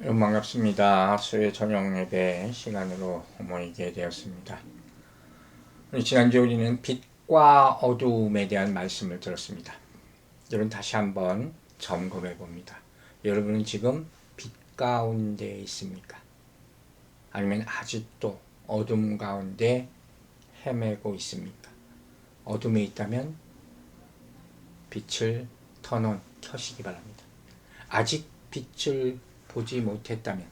여러분 반갑습니다. 수요 저녁 예배 시간으로 모이게 되었습니다. 지난주에 우리는 빛과 어두움에 대한 말씀을 들었습니다. 여러분 다시 한번 점검해 봅니다. 여러분은 지금 빛 가운데 있습니까? 아니면 아직도 어둠 가운데 헤매고 있습니까? 어둠에 있다면 빛을 켜시기 바랍니다. 아직 빛을 보지 못했다면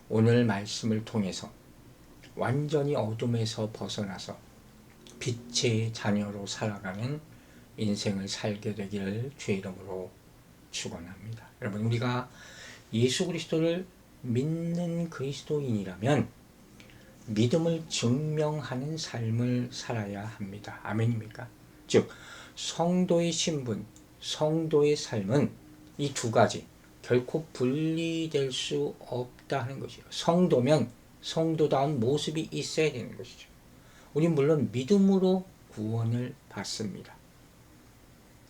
오늘 말씀을 통해서 완전히 어둠에서 벗어나서 빛의 자녀로 살아가는 인생을 살게 되기를 주의 이름으로 축원합니다. 여러분, 우리가 예수 그리스도를 믿는 그리스도인이라면 믿음을 증명하는 삶을 살아야 합니다. 아멘입니까? 즉 성도의 신분, 성도의 삶은 이 두 가지 결코 분리될 수 없다는 것이죠. 성도면 성도다운 모습이 있어야 되는 것이죠. 우린 물론 믿음으로 구원을 받습니다.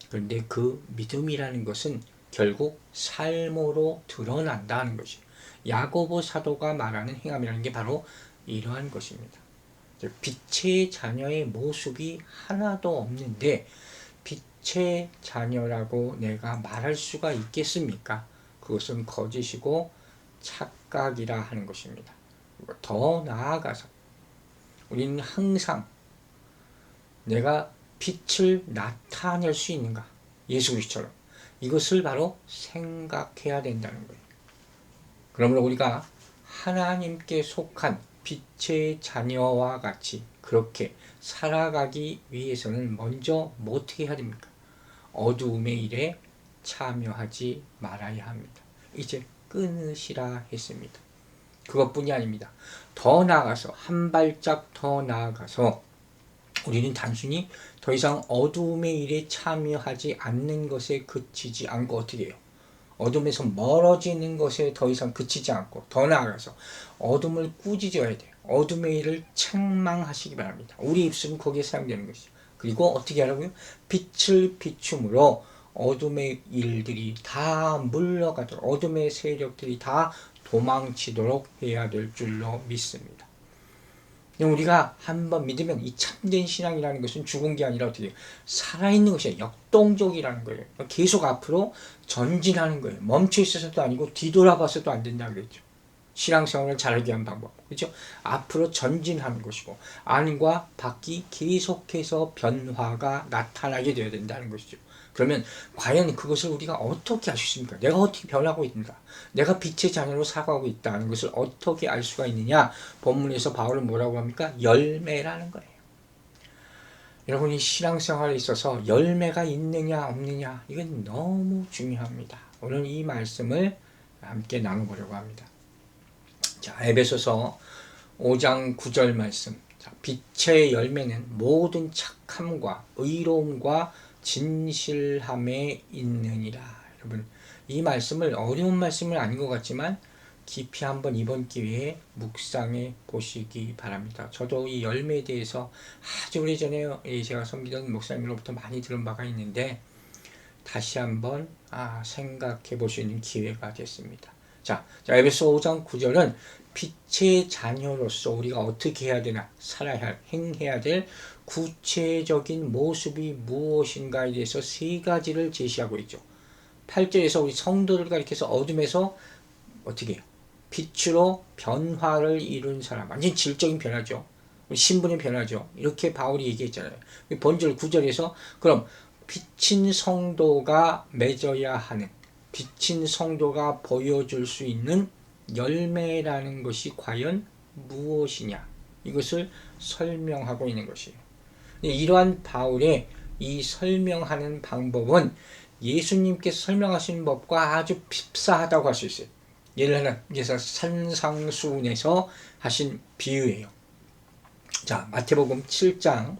그런데 그 믿음이라는 것은 결국 삶으로 드러난다는 것이죠. 야고보 사도가 말하는 행함이라는 게 바로 이러한 것입니다. 빛의 자녀의 모습이 하나도 없는데 빛의 자녀라고 내가 말할 수가 있겠습니까? 그것은 거짓이고 착각이라 하는 것입니다. 더 나아가서 우리는 항상 내가 빛을 나타낼 수 있는가? 예수 그리스도처럼. 이것을 바로 생각해야 된다는 거예요. 그러므로 우리가 하나님께 속한 빛의 자녀와 같이 그렇게 살아가기 위해서는 먼저 어떻게 해야 됩니까? 어두움의 일에 참여하지 말아야 합니다. 이제 끊으시라 했습니다. 그것뿐이 아닙니다. 더 나아가서 한 발짝 더 나아가서 우리는 단순히 더 이상 어두움의 일에 참여하지 않는 것에 그치지 않고 어떻게 해요? 어둠에서 멀어지는 것에 더 이상 그치지 않고 더 나아가서 어둠을 꾸짖어야 돼요. 어둠의 일을 책망하시기 바랍니다. 우리 입술은 거기에 사용되는 것이죠. 그리고 어떻게 하라고요? 빛을 비춤으로 어둠의 일들이 다 물러가도록, 어둠의 세력들이 다 도망치도록 해야 될 줄로 믿습니다. 우리가 한번 믿으면 이 참된 신앙이라는 것은 죽은 게 아니라 어떻게 살아있는 것이에요. 역동적이라는 거예요. 계속 앞으로 전진하는 거예요. 멈춰 있어서도 아니고 뒤돌아봐서도 안 된다고 그랬죠. 신앙생활을 잘하기 위한 방법. 그렇죠? 앞으로 전진하는 것이고 안과 밖이 계속해서 변화가 나타나게 되어야 된다는 것이죠. 그러면 과연 그것을 우리가 어떻게 알 수 있습니까? 내가 어떻게 변하고 있는가? 내가 빛의 자녀로 살아가고 있다는 것을 어떻게 알 수가 있느냐? 본문에서 바울은 뭐라고 합니까? 열매라는 거예요. 여러분이 신앙생활에 있어서 열매가 있느냐 없느냐 이건 너무 중요합니다. 오늘 이 말씀을 함께 나눠보려고 합니다. 자, 에베소서 5장 9절 말씀. 자, 빛의 열매는 모든 착함과 의로움과 진실함에 있느니라. 여러분, 이 말씀을 어려운 말씀은 아닌 것 같지만 깊이 한번 이번 기회에 묵상해 보시기 바랍니다. 저도 이 열매에 대해서 아주 오래전에 제가 섬기던 목사님으로부터 많이 들은 바가 있는데 다시 한번 생각해 볼 수 있는 기회가 됐습니다. 자, 에베소 5장 9절은 빛의 자녀로서 우리가 어떻게 해야 되나, 살아야 할, 행해야 될 구체적인 모습이 무엇인가에 대해서 세 가지를 제시하고 있죠. 8절에서 우리 성도를 가리켜서 어둠에서 어떻게 해요? 빛으로 변화를 이룬 사람, 완전 질적인 변화죠. 신분의 변화죠. 이렇게 바울이 얘기했잖아요. 본절 9절에서 그럼 빛인 성도가 맺어야 하는, 빛인 성도가 보여줄 수 있는 열매라는 것이 과연 무엇이냐, 이것을 설명하고 있는 것이에요. 이러한 바울의 이 설명하는 방법은 예수님께서 설명하신 법과 아주 흡사하다고 할 수 있어요. 예를 들어서 산상수훈에서 하신 비유예요. 자, 마태복음 7장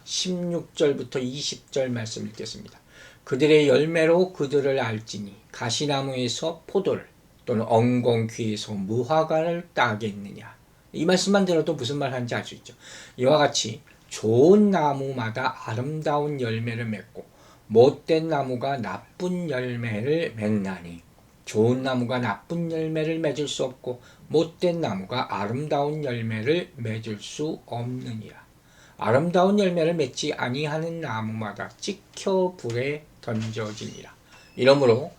16절부터 20절 말씀 읽겠습니다. 그들의 열매로 그들을 알지니 가시나무에서 포도를 또는 엉겅퀴에서 무화과를 따겠느냐. 이 말씀만 들어도 무슨 말 하는지 알 수 있죠. 이와 같이 좋은 나무마다 아름다운 열매를 맺고 못된 나무가 나쁜 열매를 맺나니 좋은 나무가 나쁜 열매를 맺을 수 없고 못된 나무가 아름다운 열매를 맺을 수 없느니라. 아름다운 열매를 맺지 아니하는 나무마다 찍혀 불에 던져지니라. 이러므로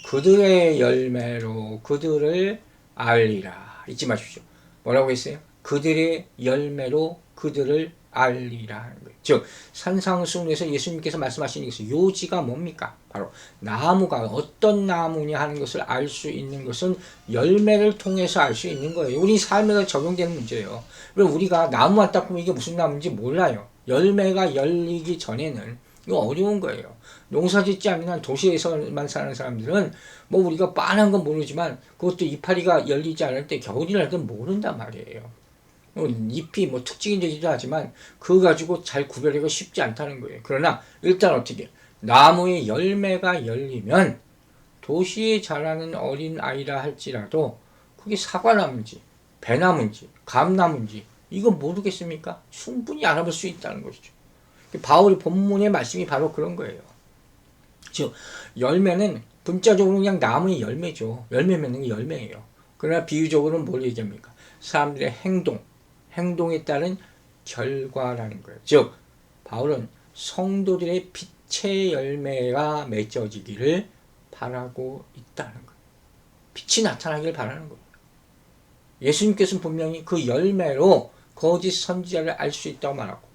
그들의 열매로 그들을 알리라. 잊지 마십시오. 뭐라고 했어요? 그들의 열매로 그들을 알리라 하는 거예요. 즉 산상수훈에서 예수님께서 말씀하시는 것은 요지가 뭡니까? 바로 나무가 어떤 나무냐 하는 것을 알 수 있는 것은 열매를 통해서 알 수 있는 거예요. 우리 삶에 적용되는 문제예요. 왜 우리가 나무만 딱 보면 이게 무슨 나무인지 몰라요. 열매가 열리기 전에는 이거 어려운 거예요. 농사 짓지 않는 한 도시에서만 사는 사람들은 뭐 우리가 빤한 건 모르지만 그것도 이파리가 열리지 않을 때 겨울이랄 땐 모른단 말이에요. 잎이 뭐 특징이 되기도 하지만 그거 가지고 잘 구별하기가 쉽지 않다는 거예요. 그러나 일단 어떻게 나무의 열매가 열리면 도시에 자라는 어린 아이라 할지라도 그게 사과나무인지 배나무인지 감나무인지 이거 모르겠습니까? 충분히 알아볼 수 있다는 것이죠. 바울이 본문의 말씀이 바로 그런 거예요. 즉 열매는 문자적으로 그냥 나무의 열매죠. 열매 맺는 게 열매예요. 그러나 비유적으로는 뭘 얘기합니까? 사람들의 행동에 따른 결과라는 거예요. 즉 바울은 성도들의 빛의 열매가 맺어지기를 바라고 있다는 거예요. 빛이 나타나기를 바라는 거예요. 예수님께서는 분명히 그 열매로 거짓 선지자를 알 수 있다고 말하고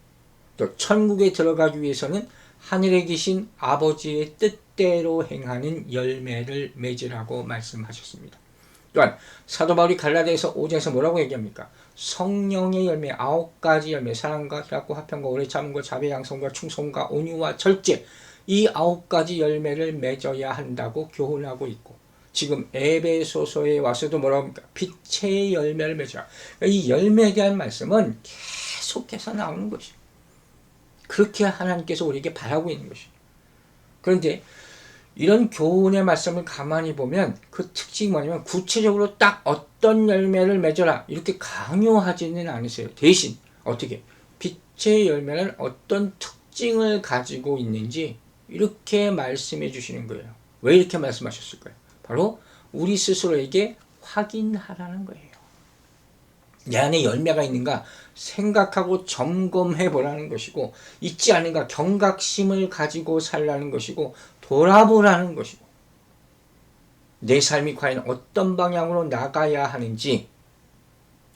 또 천국에 들어가기 위해서는 하늘에 계신 아버지의 뜻대로 행하는 열매를 맺으라고 말씀하셨습니다. 또한 사도 바울이 갈라디아서 5장에서 뭐라고 얘기합니까? 성령의 열매 9가지 열매 사랑과 희락과 화평과 오래 참음과 자비 양성과 충성과 온유와 절제 이 9가지 열매를 맺어야 한다고 교훈하고 있고 지금 에베소서에 와서도 뭐라고 합니까? 빛의 열매를 맺어라. 이 열매에 대한 말씀은 계속해서 나오는 것이에요. 그렇게 하나님께서 우리에게 바라고 있는 것이에요. 그런데 이런 교훈의 말씀을 가만히 보면 그 특징이 뭐냐면 구체적으로 딱 어떤 열매를 맺어라 이렇게 강요하지는 않으세요. 대신 어떻게 빛의 열매는 어떤 특징을 가지고 있는지 이렇게 말씀해 주시는 거예요. 왜 이렇게 말씀하셨을까요? 바로 우리 스스로에게 확인하라는 거예요. 내 안에 열매가 있는가 생각하고 점검해 보라는 것이고 있지 않은가 경각심을 가지고 살라는 것이고 돌아보라는 것이고 내 삶이 과연 어떤 방향으로 나가야 하는지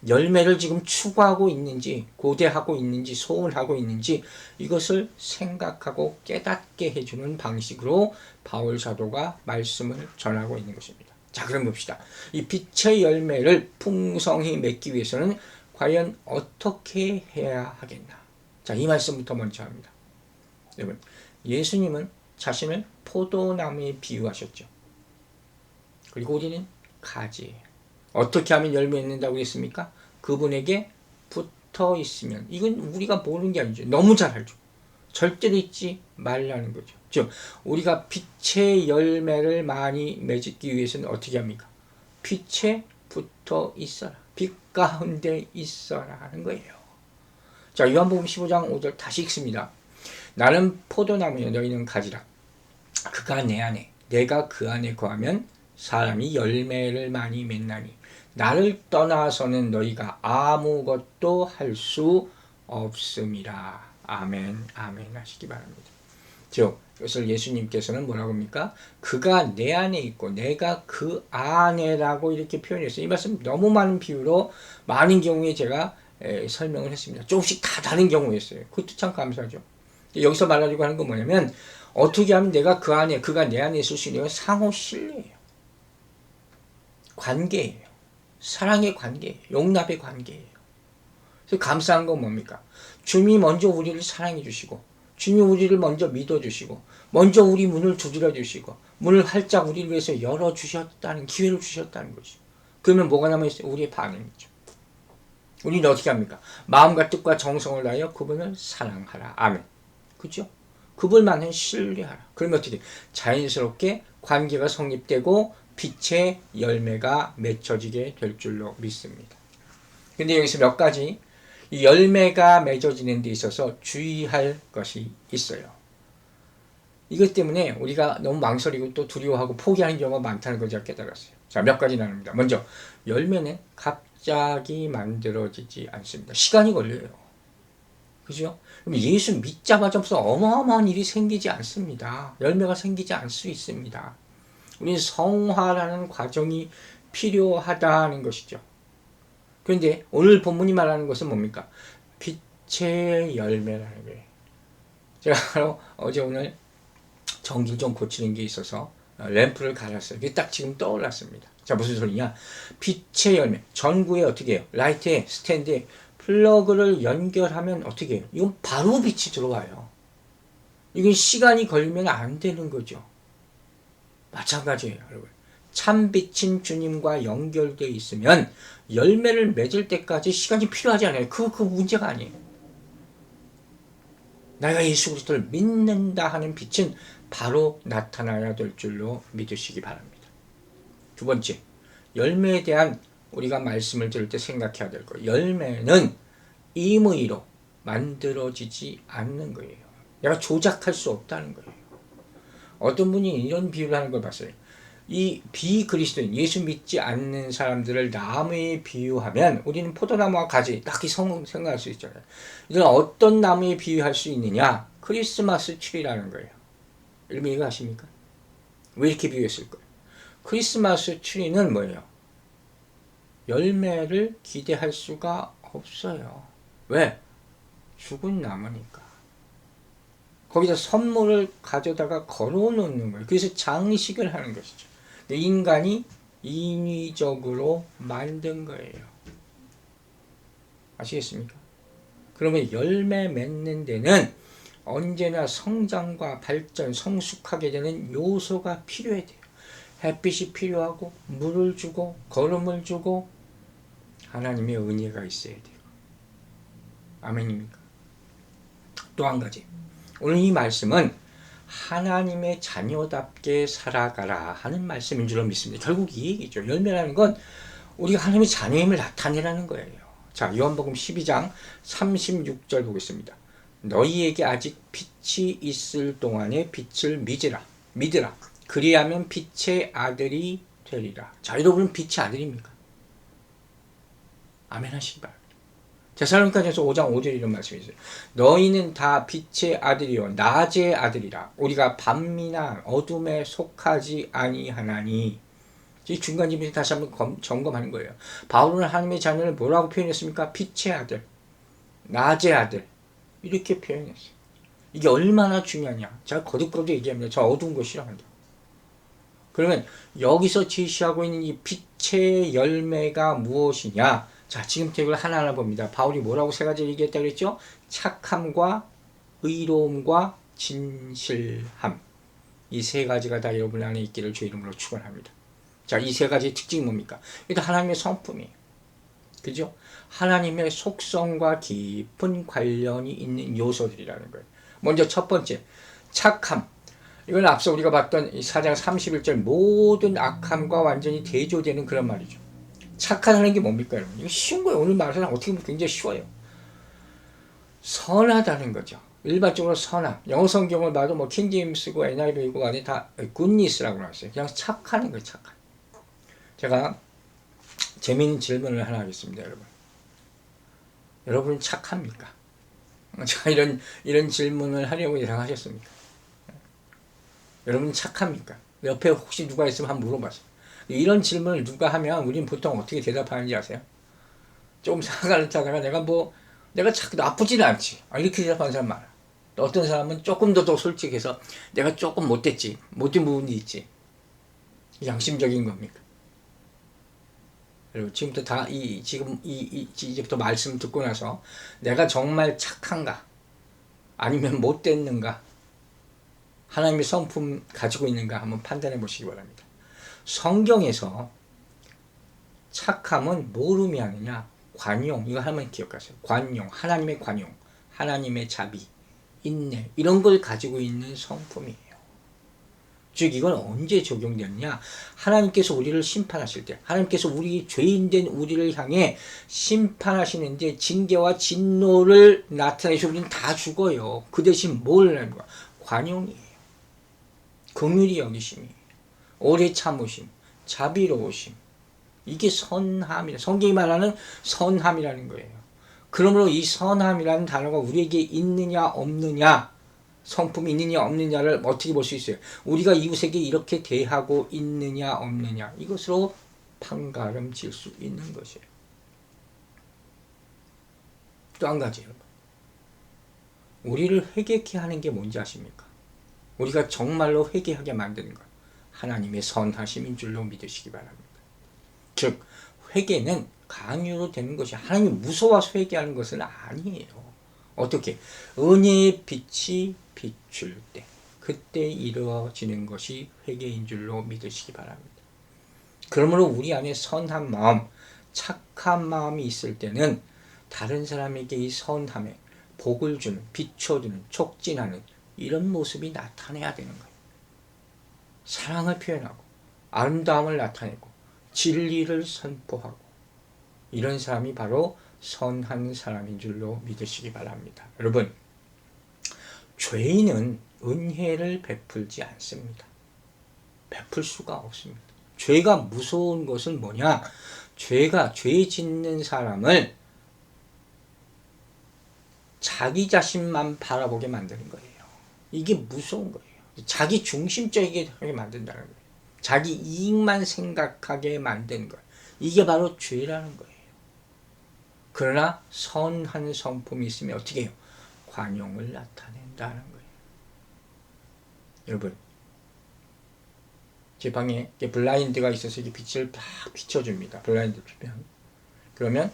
열매를 지금 추구하고 있는지 고대하고 있는지 소원하고 있는지 이것을 생각하고 깨닫게 해주는 방식으로 바울 사도가 말씀을 전하고 있는 것입니다. 자, 그럼 봅시다. 이 빛의 열매를 풍성히 맺기 위해서는 과연 어떻게 해야 하겠나? 자, 이 말씀부터 먼저 합니다. 여러분, 예수님은 자신을 포도나무에 비유하셨죠. 그리고 우리는 가지예요. 어떻게 하면 열매 맺는다고 했습니까? 그분에게 붙어 있으면. 이건 우리가 모르는 게 아니죠. 너무 잘 알죠. 절대로 잊지 말라는 거죠. 즉 우리가 빛의 열매를 많이 맺기 위해서는 어떻게 합니까? 빛에 붙어 있어라. 빛 가운데 있어라 하는 거예요. 자, 요한복음 15장 5절 다시 읽습니다. 나는 포도나무여 너희는 가지라. 그가 내 안에 내가 그 안에 거하면 사람이 열매를 많이 맺나니 나를 떠나서는 너희가 아무것도 할 수 없음이라. 아멘, 아멘 하시기 바랍니다. 즉 이것을 예수님께서는 뭐라고 합니까? 그가 내 안에 있고 내가 그 안에라고 이렇게 표현했어요. 이 말씀 너무 많은 비유로 많은 경우에 제가 설명을 했습니다. 조금씩 다 다른 경우였어요. 그것도 참 감사하죠. 여기서 말하려고 하는 건 뭐냐면 어떻게 하면 내가 그 안에 그가 내 안에 있을 수 있는 건 상호 신뢰예요. 관계예요. 사랑의 관계예요. 용납의 관계예요. 그래서 감사한 건 뭡니까? 주님이 먼저 우리를 사랑해 주시고 주님이 우리를 먼저 믿어 주시고 먼저 우리 문을 두드려 주시고 문을 활짝 우리를 위해서 열어 주셨다는 기회를 주셨다는 거죠. 그러면 뭐가 남아있어요? 우리의 반응이죠. 우리는 어떻게 합니까? 마음과 뜻과 정성을 다하여 그분을 사랑하라. 아멘. 그죠? 그분만은 신뢰하라. 그러면 어떻게 자연스럽게 관계가 성립되고 빛의 열매가 맺혀지게 될 줄로 믿습니다. 근데 여기서 몇 가지 이 열매가 맺어지는 데 있어서 주의할 것이 있어요. 이것 때문에 우리가 너무 망설이고 또 두려워하고 포기하는 경우가 많다는 걸 제가 깨달았어요. 자, 몇 가지 나눕니다. 먼저 열매는 갑자기 만들어지지 않습니다. 시간이 걸려요. 그죠? 그럼 예수 믿자마자 무슨 어마어마한 일이 생기지 않습니다. 열매가 생기지 않을 수 있습니다. 우리는 성화라는 과정이 필요하다는 것이죠. 그런데 오늘 본문이 말하는 것은 뭡니까? 빛의 열매라는 거예요. 제가 바로 어제 오늘 전기를 좀 고치는 게 있어서 램프를 갈았어요. 그게 딱 지금 떠올랐습니다. 자, 무슨 소리냐? 빛의 열매. 전구에 어떻게 해요? 라이트에, 스탠드에 플러그를 연결하면 어떻게 해요? 이건 바로 빛이 들어와요. 이건 시간이 걸리면 안 되는 거죠. 마찬가지예요, 여러분. 참 빛인 주님과 연결되어 있으면 열매를 맺을 때까지 시간이 필요하지 않아요. 그 문제가 아니에요. 내가 예수 그리스도를 믿는다 하는 빛은 바로 나타나야 될 줄로 믿으시기 바랍니다. 두 번째, 열매에 대한 우리가 말씀을 들을 때 생각해야 될 거예요. 열매는 임의로 만들어지지 않는 거예요. 내가 조작할 수 없다는 거예요. 어떤 분이 이런 비유를 하는 걸 봤어요. 이 비그리스도인, 예수 믿지 않는 사람들을 나무에 비유하면 우리는 포도나무와 가지 딱히 생각할 수 있잖아요. 이건 어떤 나무에 비유할 수 있느냐? 크리스마스 트리라는 거예요. 여러분 이거 아십니까? 왜 이렇게 비유했을까요? 크리스마스 트리는 뭐예요? 열매를 기대할 수가 없어요. 왜? 죽은 나무니까. 거기다 선물을 가져다가 걸어 놓는 거예요. 그래서 장식을 하는 것이죠. 근데 인간이 인위적으로 만든 거예요. 아시겠습니까? 그러면 열매 맺는 데는 언제나 성장과 발전, 성숙하게 되는 요소가 필요해야 돼요. 햇빛이 필요하고 물을 주고 거름을 주고 하나님의 은혜가 있어야 돼요. 아멘입니까? 또 한 가지. 오늘 이 말씀은 하나님의 자녀답게 살아가라 하는 말씀인 줄로 믿습니다. 결국 이 얘기죠. 열매라는 건 우리가 하나님의 자녀임을 나타내라는 거예요. 자, 요한복음 12장 36절 보겠습니다. 너희에게 아직 빛이 있을 동안에 빛을 믿으라. 그리하면 빛의 아들이 되리라. 자, 여러분은 빛의 아들입니까? 아멘 하시기 바랍니다. 데살로니가전서 5장 5절 이런 말씀이 있어요. 너희는 다 빛의 아들이요 낮의 아들이라. 우리가 밤이나 어둠에 속하지 아니하나니. 이 중간 지점에서 다시 한번 점검하는 거예요. 바울은 하나님의 자녀를 뭐라고 표현했습니까? 빛의 아들, 낮의 아들 이렇게 표현했어요. 이게 얼마나 중요하냐. 제가 거듭거듭 얘기합니다. 저 어두운 거 싫어한다. 그러면 여기서 제시하고 있는 이 빛의 열매가 무엇이냐? 자, 지금부터 이걸 하나하나 봅니다. 바울이 뭐라고 세 가지 얘기했다 그랬죠? 착함과 의로움과 진실함. 이 세 가지가 다 여러분 안에 있기를 주 이름으로 축원합니다. 자, 이 세 가지의 특징이 뭡니까? 이게 하나님의 성품이에요. 그죠? 하나님의 속성과 깊은 관련이 있는 요소들이라는 거예요. 먼저 첫 번째, 착함. 이건 앞서 우리가 봤던 4장 31절 모든 악함과 완전히 대조되는 그런 말이죠. 착하다는 게 뭡니까, 여러분? 이거 쉬운 거예요. 오늘 말하는 어떻게 보면 굉장히 쉬워요. 선하다는 거죠. 일반적으로 선함. 영어 성경을 봐도 뭐 킹제임스고 NIV고 안에 다 goodness라고 나왔어요. 그냥 착하는 거예요, 착한. 제가 재미있는 질문을 하나 하겠습니다, 여러분. 여러분은 착합니까? 제가 이런 질문을 하려고 예상하셨습니까? 여러분은 착합니까? 옆에 혹시 누가 있으면 한번 물어봤어요. 이런 질문을 누가 하면 우리는 보통 어떻게 대답하는지 아세요? 조금 생각을 하다가 내가 나쁘지는 않지. 이렇게 대답하는 사람 많아. 어떤 사람은 조금 더 솔직해서 내가 조금 못된 부분이 있지. 양심적인 겁니까? 여러분, 지금부터 이제부터 말씀 듣고 나서 내가 정말 착한가? 아니면 못됐는가? 하나님의 성품 가지고 있는가? 한번 판단해 보시기 바랍니다. 성경에서 착함은 뭘 의미하느냐? 관용, 이거 한번 기억하세요. 관용, 하나님의 관용, 하나님의 자비, 인내, 이런 걸 가지고 있는 성품이에요. 즉 이건 언제 적용되느냐? 하나님께서 우리를 심판하실 때, 하나님께서 우리 죄인된 우리를 향해 심판하시는데 징계와 진노를 나타내서 우리는 다 죽어요. 그 대신 뭘 하는 거야? 관용이에요. 긍휼히 여기심이, 오래 참으심, 자비로우심. 이게 선함이라, 성경이 말하는 선함이라는 거예요. 그러므로 이 선함이라는 단어가 우리에게 있느냐 없느냐, 성품이 있느냐 없느냐를 어떻게 볼 수 있어요? 우리가 이웃에게 이렇게 대하고 있느냐 없느냐, 이것으로 판가름 질 수 있는 것이에요. 또 한 가지, 여러분, 우리를 회개케 하는 게 뭔지 아십니까? 우리가 정말로 회개하게 만드는 것, 하나님의 선하심인 줄로 믿으시기 바랍니다. 즉, 회개는 강요로 되는 것이, 하나님이 무서워서 회개하는 것은 아니에요. 어떻게? 은혜의 빛이 비출 때, 그때 이루어지는 것이 회개인 줄로 믿으시기 바랍니다. 그러므로 우리 안에 선한 마음, 착한 마음이 있을 때는 다른 사람에게 이 선함에 복을 주는, 비춰주는, 촉진하는 이런 모습이 나타내야 되는 거예요. 사랑을 표현하고 아름다움을 나타내고 진리를 선포하고, 이런 사람이 바로 선한 사람인 줄로 믿으시기 바랍니다. 여러분, 죄인은 은혜를 베풀지 않습니다. 베풀 수가 없습니다. 죄가 무서운 것은 뭐냐? 죄 짓는 사람을 자기 자신만 바라보게 만드는 거예요. 이게 무서운 거예요. 자기 중심적이게 하게 만든다는 거예요. 자기 이익만 생각하게 만드는 거예요. 이게 바로 죄라는 거예요. 그러나 선한 성품이 있으면 어떻게 해요? 관용을 나타낸다는 거예요. 여러분, 제 방에 블라인드가 있어서 이게 빛을 딱 비춰줍니다. 블라인드 피면. 그러면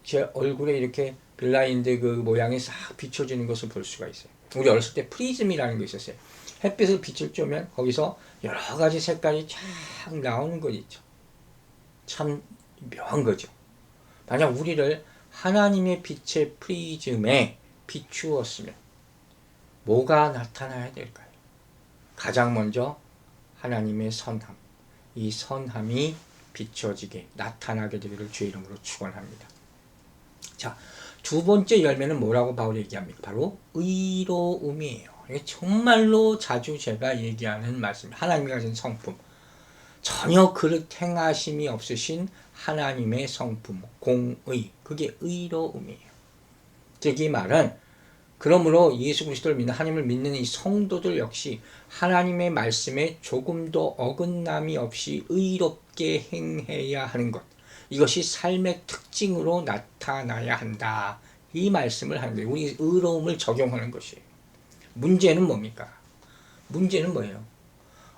제 얼굴에 이렇게 블라인드 그 모양이 싹 비춰지는 것을 볼 수가 있어요. 우리 어렸을 때 프리즘이라는 거 있었어요. 햇빛을 빛을 쬐면 거기서 여러 가지 색깔이 쫙 나오는 거 있죠. 참 묘한 거죠. 만약 우리를 하나님의 빛의 프리즘에 비추었으면 뭐가 나타나야 될까요? 가장 먼저 하나님의 선함, 이 선함이 비춰지게 나타나게 되기를 주의 이름으로 축원합니다. 자, 두 번째 열매는 뭐라고 바울이 얘기합니까? 바로 의로움이에요. 이게 정말로 자주 제가 얘기하는 말씀, 하나님이 가진 성품, 전혀 그릇 행하심이 없으신 하나님의 성품, 공의, 그게 의로움이에요. 즉, 이 말은 그러므로 예수 그리스도를 믿는, 하나님을 믿는 이 성도들 역시 하나님의 말씀에 조금도 어긋남이 없이 의롭게 행해야 하는 것, 이것이 삶의 특징으로 나타나야 한다, 이 말씀을 하는 거예요. 우리 의로움을 적용하는 것이에요. 문제는 뭡니까? 문제는 뭐예요?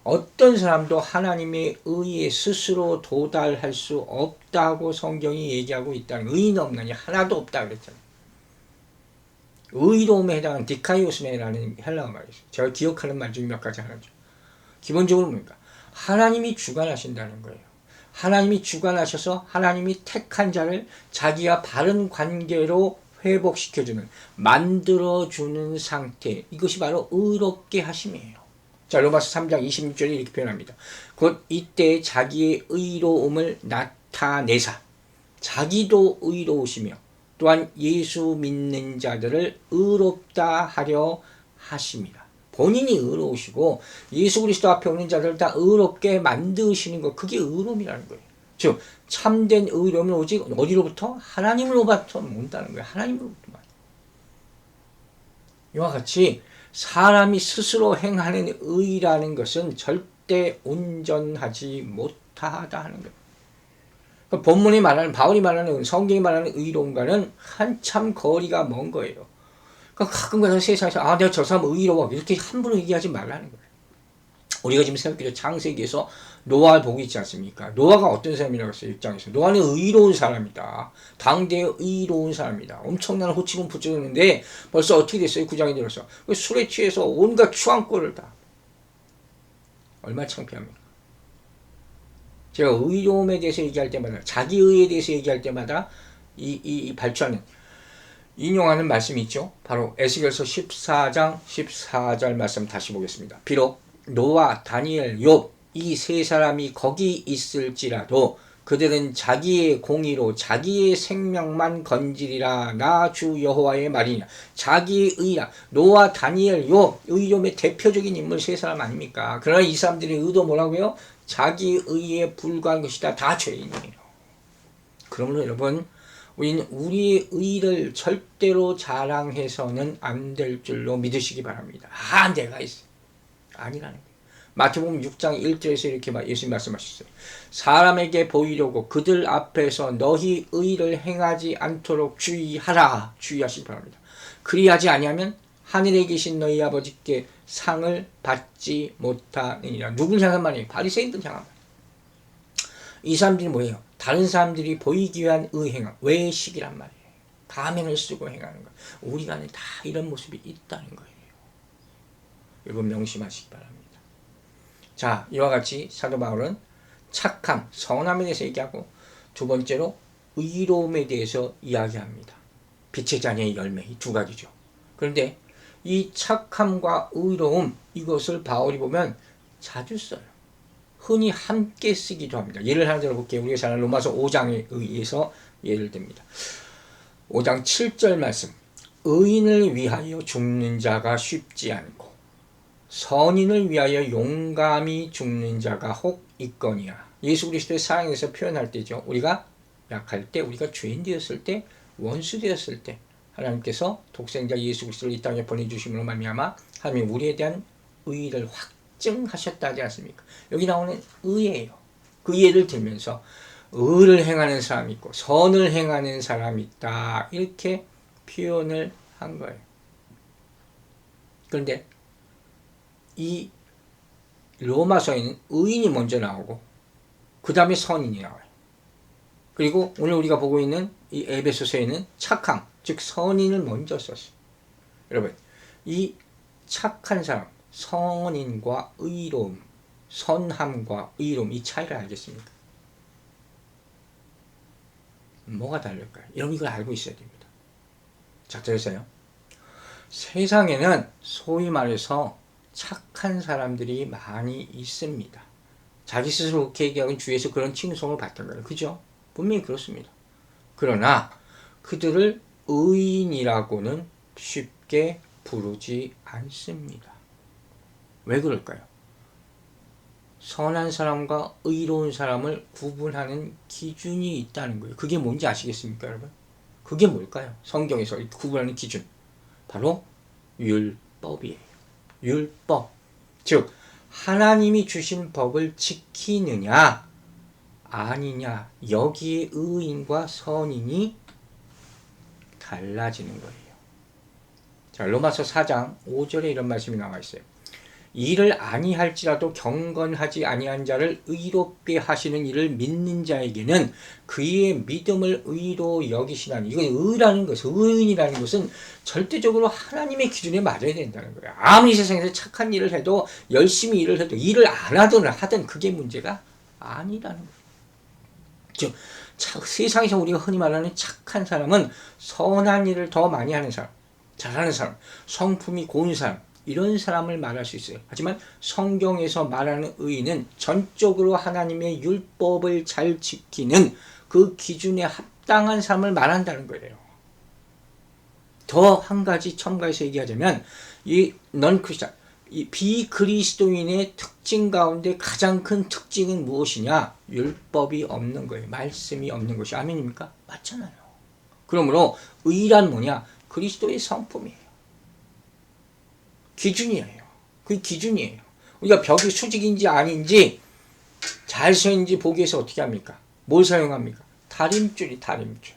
어떤 사람도 하나님의 의에 스스로 도달할 수 없다고 성경이 얘기하고 있다는, 의인 없느니 하나도 없다 그랬잖아요. 의로움에 해당하는 디카이오스네라는 헬라어 말이 있어요. 제가 기억하는 말 중에 몇 가지 하나죠. 기본적으로 뭡니까? 하나님이 주관하신다는 거예요. 하나님이 주관하셔서 하나님이 택한 자를 자기와 바른 관계로 회복시켜주는, 만들어주는 상태, 이것이 바로 의롭게 하심이에요. 자, 로마서 3장 26절에 이렇게 표현합니다. 곧 이때 자기의 의로움을 나타내사 자기도 의로우시며 또한 예수 믿는 자들을 의롭다 하려 하심이라. 본인이 의로우시고 예수 그리스도 앞에 오는 자들을 다 의롭게 만드시는 것, 그게 의로움이라는 거예요. 즉, 참된 의로움은 오직 어디로부터? 하나님으로부터 온다는 거예요. 하나님으로부터만. 이와 같이 사람이 스스로 행하는 의라는 것은 절대 온전하지 못하다 하는 거예요. 본문이 말하는, 바울이 말하는, 성경이 말하는 의로움과는 한참 거리가 먼 거예요. 그러니까 가끔가다 세상에서 내가 저 사람 의로워 이렇게 함부로 얘기하지 말라는 거예요. 우리가 지금 생각해도 창세기에서 노아를 보고 있지 않습니까? 노아가 어떤 사람이라고 했어요? 1장에서 노아는 의로운 사람이다. 당대의 의로운 사람이다. 엄청난 호칭은 붙여줬는데 벌써 어떻게 됐어요? 9장에 들어서 술에 취해서 온갖 추앙꼴을 다. 얼마나 창피합니까? 제가 의로움에 대해서 얘기할 때마다, 자기 의에 대해서 얘기할 때마다 이 발전하는, 인용하는 말씀이 있죠. 바로 에스겔서 14장 14절 말씀 다시 보겠습니다. 비록 노아, 다니엘, 욥 이 세 사람이 거기 있을지라도 그들은 자기의 공의로 자기의 생명만 건지리라. 나 주 여호와의 말이냐. 자기의 의라. 노아, 다니엘, 요 의로움의 대표적인 인물 세 사람 아닙니까? 그러나 이 사람들의 의도 뭐라고요? 자기 의에 불과한 것이다. 다 죄인이에요. 그러므로 여러분, 우리는 우리의 의를 절대로 자랑해서는 안 될 줄로 믿으시기 바랍니다. 내가 있어. 아니라는 거예요. 마태복음 6장 1절에서 이렇게 예수님 말씀하셨어요. 사람에게 보이려고 그들 앞에서 너희 의를 행하지 않도록 주의하라. 주의하시기 바랍니다. 그리하지 아니하면 하늘에 계신 너희 아버지께 상을 받지 못하느니라. 누굴 향한 말이에요? 바리새인들 향한 말. 이 사람들이 뭐예요? 다른 사람들이 보이기 위한 의행함, 외식이란 말이에요. 가면을 쓰고 행하는 것. 우리 안에 다 이런 모습이 있다는 거예요. 여러분 명심하시기 바랍니다. 자, 이와 같이 사도 바울은 착함, 선함에 대해서 얘기하고, 두 번째로 의로움에 대해서 이야기합니다. 빛의 자녀의 열매, 이 두 가지죠. 그런데 이 착함과 의로움, 이것을 바울이 보면 자주 써요. 흔히 함께 쓰기도 합니다. 예를 하나 들어볼게요. 우리가 잘 아는 로마서 5장에 의해서 예를 듭니다. 5장 7절 말씀. 의인을 위하여 죽는 자가 쉽지 않고 선인을 위하여 용감히 죽는 자가 혹 있거니와. 예수 그리스도의 사랑에서 표현할 때죠. 우리가 약할 때, 우리가 죄인 되었을 때, 원수 되었을 때 하나님께서 독생자 예수 그리스도를 이 땅에 보내주심으로 말미암아 하나님이 우리에 대한 의를 확증하셨다 하지 않습니까? 여기 나오는 의예요. 그 예를 들면서 의를 행하는 사람이 있고 선을 행하는 사람이 있다. 이렇게 표현을 한 거예요. 그런데 이 로마서에는 의인이 먼저 나오고 그 다음에 선인이 나와요. 그리고 오늘 우리가 보고 있는 이 에베소서에는 착함, 즉 선인을 먼저 썼어요. 여러분, 이 착한 사람, 선인과 의로움, 선함과 의로움, 이 차이를 알겠습니까? 뭐가 다를까요? 여러분 이걸 알고 있어야 됩니다. 자, 그래서요. 세상에는 소위 말해서 착한 사람들이 많이 있습니다. 자기 스스로 그렇게 얘기하면 주위에서 그런 칭송을 받던 거예요. 그죠? 분명히 그렇습니다. 그러나 그들을 의인이라고는 쉽게 부르지 않습니다. 왜 그럴까요? 선한 사람과 의로운 사람을 구분하는 기준이 있다는 거예요. 그게 뭔지 아시겠습니까, 여러분? 그게 뭘까요? 성경에서 구분하는 기준. 바로 율법이에요. 율법. 즉 하나님이 주신 법을 지키느냐 아니냐, 여기에 의인과 선인이 달라지는 거예요. 자, 로마서 4장 5절에 이런 말씀이 나와 있어요. 이를 아니할지라도 경건하지 아니한 자를 의롭게 하시는 이를 믿는 자에게는 그의 믿음을 의로 여기시나니. 이건 의라는 것은, 의인이라는 것은 절대적으로 하나님의 기준에 맞아야 된다는 거예요. 아무리 세상에서 착한 일을 해도, 열심히 일을 해도, 일을 안 하든 그게 문제가 아니라는 거예요. 즉 세상에서 우리가 흔히 말하는 착한 사람은 선한 일을 더 많이 하는 사람, 잘하는 사람, 성품이 고운 사람, 이런 사람을 말할 수 있어요. 하지만 성경에서 말하는 의인은 전적으로 하나님의 율법을 잘 지키는 그 기준에 합당한 사람을 말한다는 거예요. 더 한 가지 첨가해서 얘기하자면 이 non-Christian, 이 비그리스도인의 특징 가운데 가장 큰 특징은 무엇이냐? 율법이 없는 거예요. 말씀이 없는 것이. 아멘입니까? 맞잖아요. 그러므로 의란 뭐냐? 그리스도의 성품이에요. 기준이에요. 그 기준이에요. 우리가 벽이 수직인지 아닌지 잘 서있는지 보기 위해서 어떻게 합니까? 뭘 사용합니까? 다림줄이 다림줄.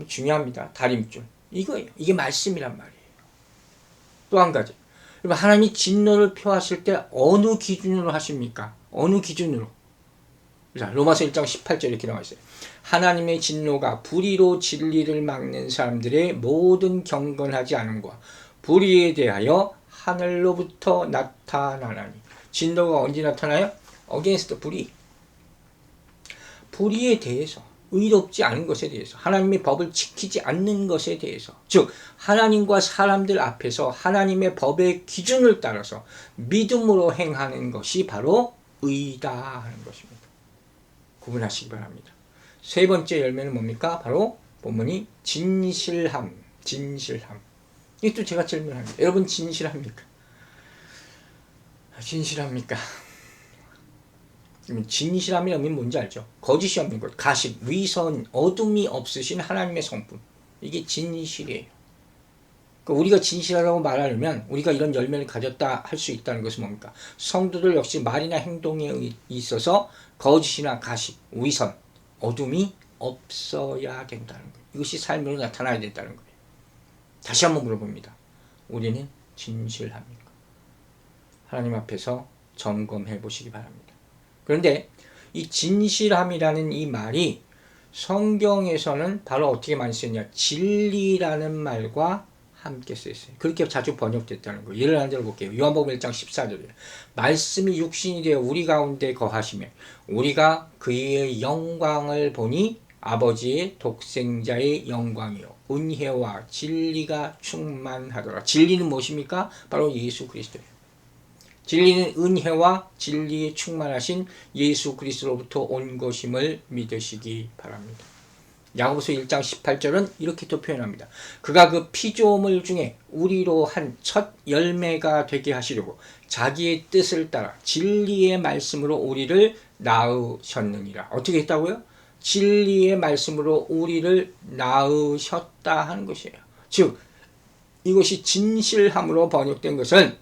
중요합니다. 다림줄. 이거예요. 이게 말씀이란 말이에요. 또 한 가지. 하나님이 진노를 표하실 때 어느 기준으로 하십니까? 어느 기준으로? 자, 로마서 1장 18절 이렇게 나와 있어요. 하나님의 진노가 불의로 진리를 막는 사람들의 모든 경건하지 않음과 불의에 대하여 하늘로부터 나타나나니. 진노가 언제 나타나요? against 불의. 불의에 대해서, 의롭지 않은 것에 대해서, 하나님의 법을 지키지 않는 것에 대해서, 즉 하나님과 사람들 앞에서 하나님의 법의 기준을 따라서 믿음으로 행하는 것이 바로 의다 하는 것입니다. 구분하시기 바랍니다. 세 번째 열매는 뭡니까? 바로 본문이 진실함. 이것도 제가 질문합니다. 여러분 진실합니까? 진실합니까? 진실함의 의미는 뭔지 알죠? 거짓이 없는 것, 가십, 위선, 어둠이 없으신 하나님의 성품. 이게 진실이에요. 그러니까 우리가 진실하다고 말하려면 우리가 이런 열매를 가졌다 할 수 있다는 것은 뭡니까? 성도들 역시 말이나 행동에 있어서 거짓이나 가십, 위선, 어둠이 없어야 된다는 거예요. 이것이 삶으로 나타나야 된다는 거예요. 다시 한번 물어봅니다. 우리는 진실합니까? 하나님 앞에서 점검해 보시기 바랍니다. 그런데 이 진실함이라는 이 말이 성경에서는 바로 어떻게 많이 쓰였냐? 진리라는 말과 함께 쓰였어요. 그렇게 자주 번역됐다는 거예요. 예를 들어 볼게요. 요한복음 1장 14절에 말씀이 육신이 되어 우리 가운데 거하시며 우리가 그의 영광을 보니 아버지의 독생자의 영광이요 은혜와 진리가 충만하더라. 진리는 무엇입니까? 바로 예수 그리스도예요. 진리는 은혜와 진리에 충만하신 예수 그리스도로부터 온 것임을 믿으시기 바랍니다. 야고보서 1장 18절은 이렇게 또 표현합니다. 그가 그 피조물 중에 우리로 한 첫 열매가 되게 하시려고 자기의 뜻을 따라 진리의 말씀으로 우리를 낳으셨느니라. 어떻게 했다고요? 진리의 말씀으로 우리를 낳으셨다 하는 것이에요. 즉 이것이 진실함으로 번역된 것은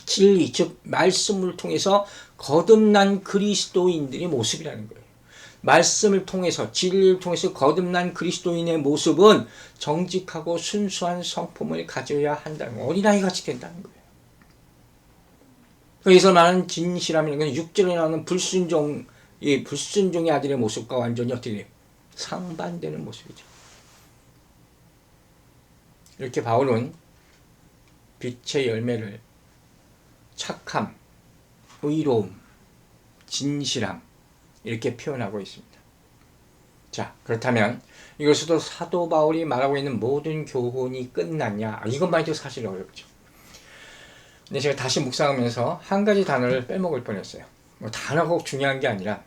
진리, 즉 말씀을 통해서 거듭난 그리스도인들의 모습이라는 거예요. 말씀을 통해서, 진리를 통해서 거듭난 그리스도인의 모습은 정직하고 순수한 성품을 가져야 한다는 거예요. 어린아이 같이 된다는 거예요. 그래서 말하는 진실함이라는 건 6절에 나오는 불순종의 아들의 모습과 완전히 어떻게 돼요? 상반되는 모습이죠. 이렇게 바울은 빛의 열매를 착함, 의로움, 진실함 이렇게 표현하고 있습니다. 자, 그렇다면 이것으로 사도 바울이 말하고 있는 모든 교훈이 끝났냐? 이것만 해도 사실 어렵죠. 근데 제가 다시 묵상하면서 한 가지 단어를 빼먹을 뻔했어요. 단어가 꼭 중요한 게 아니라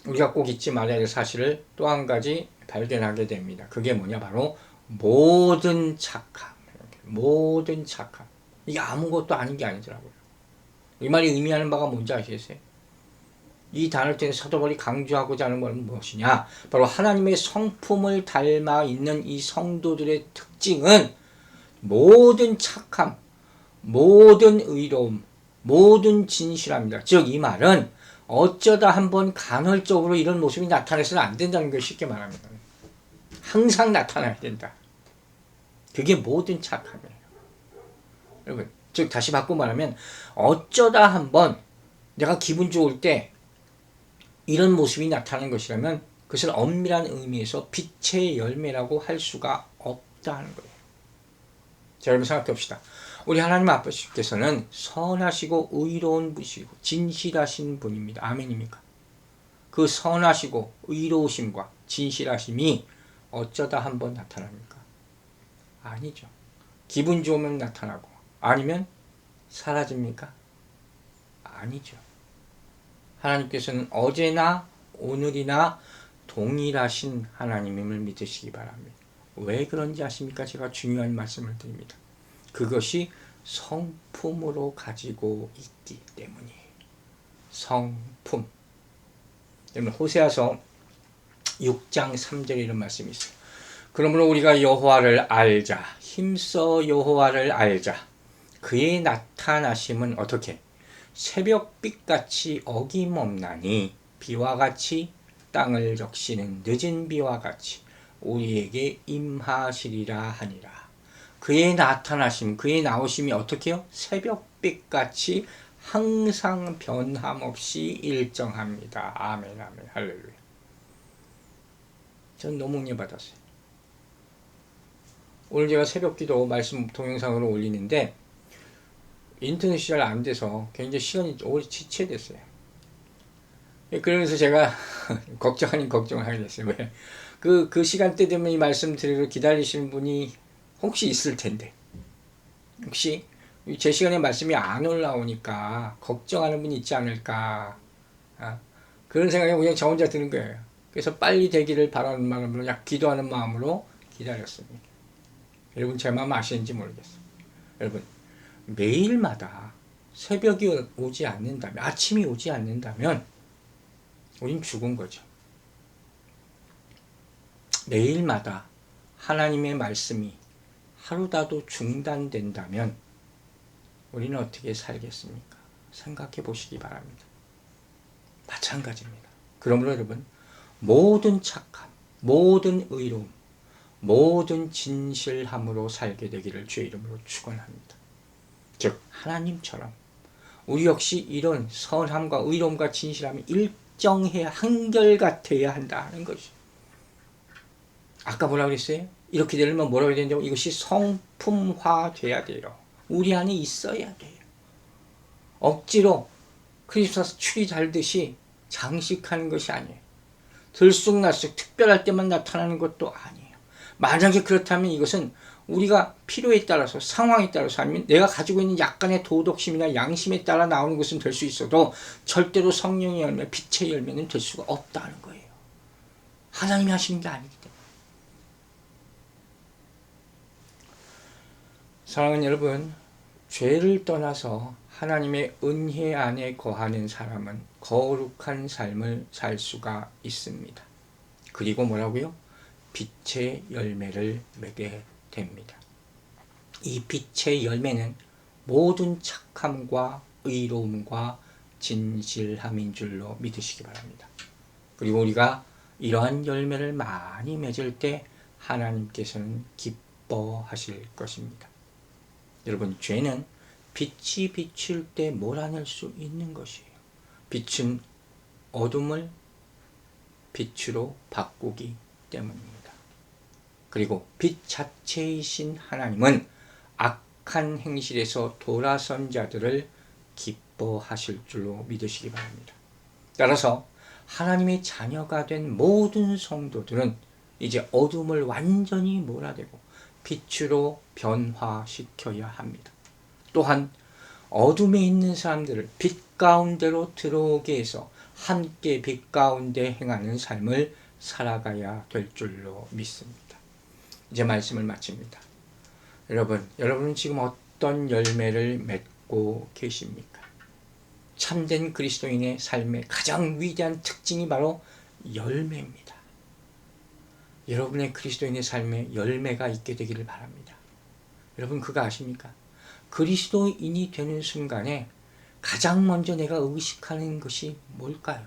우리가 꼭 잊지 말아야 할 사실을 또 한 가지 발견하게 됩니다. 그게 뭐냐? 바로 모든 착함. 모든 착함. 이게 아무것도 아닌 게 아니더라고요. 이 말이 의미하는 바가 뭔지 아시겠어요? 이 단어를 통해 사도 바울이 강조하고자 하는 것은 무엇이냐? 바로 하나님의 성품을 닮아 있는 이 성도들의 특징은 모든 착함, 모든 의로움, 모든 진실함이다. 즉 이 말은 어쩌다 한번 간헐적으로 이런 모습이 나타나서는 안 된다는 걸 쉽게 말합니다. 항상 나타나야 된다. 그게 모든 착함이에요. 여러분, 즉 다시 바꿔 말하면 어쩌다 한번 내가 기분 좋을 때 이런 모습이 나타나는 것이라면 그것을 엄밀한 의미에서 빛의 열매라고 할 수가 없다는 거예요. 자, 여러분 생각해 봅시다. 우리 하나님 아버지께서는 선하시고 의로운 분이시고 진실하신 분입니다. 아멘입니까? 그 선하시고 의로우심과 진실하심이 어쩌다 한번 나타납니까? 아니죠. 기분 좋으면 나타나고 아니면 사라집니까? 아니죠. 하나님께서는 어제나 오늘이나 동일하신 하나님임을 믿으시기 바랍니다. 왜 그런지 아십니까? 제가 중요한 말씀을 드립니다. 그것이 성품으로 가지고 있기 때문이에요. 성품. 여러분 호세아서 6장 3절에 이런 말씀이 있어요. 그러므로 우리가 여호와를 알자. 힘써 여호와를 알자. 그의 나타나심은 어떻게? 새벽빛같이 어김없나니 비와 같이 땅을 적시는 늦은 비와 같이 우리에게 임하시리라 하니라. 그의 나타나심, 그의 나오심이 어떻게 해요? 새벽빛같이 항상 변함없이 일정합니다. 아멘, 아멘, 할렐루야. 전 너무 은혜 받았어요. 오늘 제가 새벽기도 말씀 동영상으로 올리는데 인터넷이 잘 안 돼서 굉장히 시간이 오래 지체됐어요. 그러면서 제가 걱정 아닌 걱정을 하게 됐어요. 왜? 그 시간대 되면 이 말씀 드리러 기다리시는 분이 혹시 있을 텐데, 혹시 제 시간에 말씀이 안 올라오니까 걱정하는 분이 있지 않을까. 그런 생각이 그냥 저 혼자 드는 거예요. 그래서 빨리 되기를 바라는 마음으로, 기도하는 마음으로 기다렸습니다. 여러분 제 마음 아시는지 모르겠어요. 여러분 매일마다 새벽이 오지 않는다면, 아침이 오지 않는다면 우린 죽은 거죠. 매일마다 하나님의 말씀이 하루라도 중단된다면 우리는 어떻게 살겠습니까? 생각해 보시기 바랍니다. 마찬가지입니다. 그러므로 여러분, 모든 착함, 모든 의로움, 모든 진실함으로 살게 되기를 주의 이름으로 축원합니다. 즉 하나님처럼 우리 역시 이런 선함과 의로움과 진실함이 일정해야, 한결같아야 한다는 것이. 아까 뭐라고 그랬어요? 이렇게 되려면 뭐라고 해야 되냐고, 이것이 성품화돼야 돼요. 우리 안에 있어야 돼요. 억지로 크리스마스 추리 달듯이 장식하는 것이 아니에요. 들쑥날쑥 특별할 때만 나타나는 것도 아니에요. 만약에 그렇다면 이것은 우리가 필요에 따라서, 상황에 따라서, 아니면 내가 가지고 있는 약간의 도덕심이나 양심에 따라 나오는 것은 될 수 있어도 절대로 성령의 열매, 빛의 열매는 될 수가 없다는 거예요. 하나님이 하시는 게 아니기 때문에. 사랑하는 여러분, 죄를 떠나서 하나님의 은혜 안에 거하는 사람은 거룩한 삶을 살 수가 있습니다. 그리고 뭐라고요? 빛의 열매를 맺게 됩니다. 이 빛의 열매는 모든 착함과 의로움과 진실함인 줄로 믿으시기 바랍니다. 그리고 우리가 이러한 열매를 많이 맺을 때 하나님께서는 기뻐하실 것입니다. 여러분, 죄는 빛이 비칠 때 몰아낼 수 있는 것이에요. 빛은 어둠을 빛으로 바꾸기 때문입니다. 그리고 빛 자체이신 하나님은 악한 행실에서 돌아선 자들을 기뻐하실 줄로 믿으시기 바랍니다. 따라서 하나님의 자녀가 된 모든 성도들은 이제 어둠을 완전히 몰아내고 빛으로 변화시켜야 합니다. 또한 어둠에 있는 사람들을 빛 가운데로 들어오게 해서 함께 빛 가운데 행하는 삶을 살아가야 될 줄로 믿습니다. 이제 말씀을 마칩니다. 여러분은 지금 어떤 열매를 맺고 계십니까? 참된 그리스도인의 삶의 가장 위대한 특징이 바로 열매입니다. 여러분의 그리스도인의 삶에 열매가 있게 되기를 바랍니다. 여러분 그거 아십니까? 그리스도인이 되는 순간에 가장 먼저 내가 의식하는 것이 뭘까요?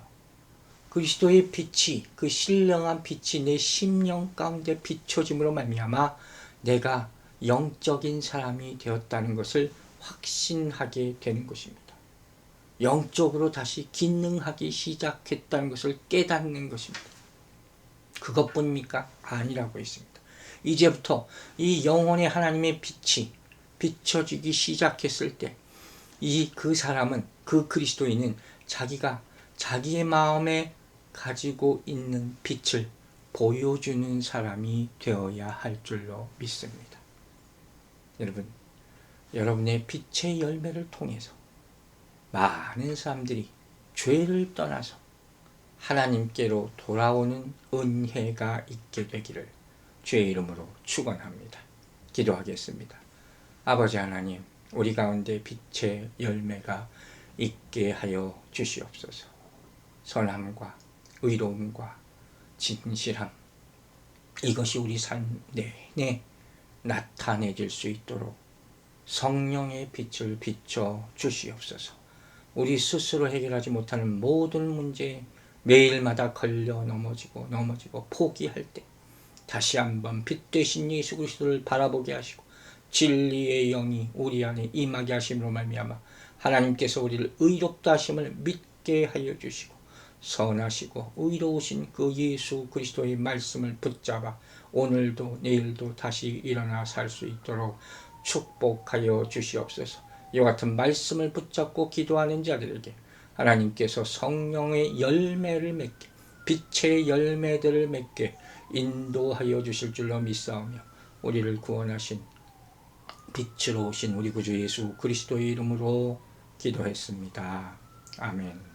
그리스도의 빛이, 그 신령한 빛이 내 심령 가운데 비춰짐으로 말미암아 내가 영적인 사람이 되었다는 것을 확신하게 되는 것입니다. 영적으로 다시 기능하기 시작했다는 것을 깨닫는 것입니다. 그것뿐입니까? 아니라고 했습니다. 이제부터 이 영혼의 하나님의 빛이 비춰지기 시작했을 때 그 사람은, 그 그리스도인은 자기가 자기의 마음에 가지고 있는 빛을 보여주는 사람이 되어야 할 줄로 믿습니다. 여러분의 빛의 열매를 통해서 많은 사람들이 죄를 떠나서 하나님께로 돌아오는 은혜가 있게 되기를 주의 이름으로 축원합니다. 기도하겠습니다. 아버지 하나님, 우리 가운데 빛의 열매가 있게 하여 주시옵소서. 선함과 의로움과 진실함, 이것이 우리 삶 내내 나타내질 수 있도록 성령의 빛을 비춰 주시옵소서. 우리 스스로 해결하지 못하는 모든 문제에 매일마다 걸려 넘어지고 포기할 때 다시 한번 빛 되신 예수 그리스도를 바라보게 하시고 진리의 영이 우리 안에 임하게 하심으로 말미암아 하나님께서 우리를 의롭다 하심을 믿게 하여 주시고 선하시고 의로우신 그 예수 그리스도의 말씀을 붙잡아 오늘도 내일도 다시 일어나 살 수 있도록 축복하여 주시옵소서. 이와 같은 말씀을 붙잡고 기도하는 자들에게 하나님께서 성령의 열매를 맺게, 빛의 열매들을 맺게 인도하여 주실 줄로 믿사오며 우리를 구원하신 빛으로 오신 우리 구주 예수 그리스도의 이름으로 기도했습니다. 아멘.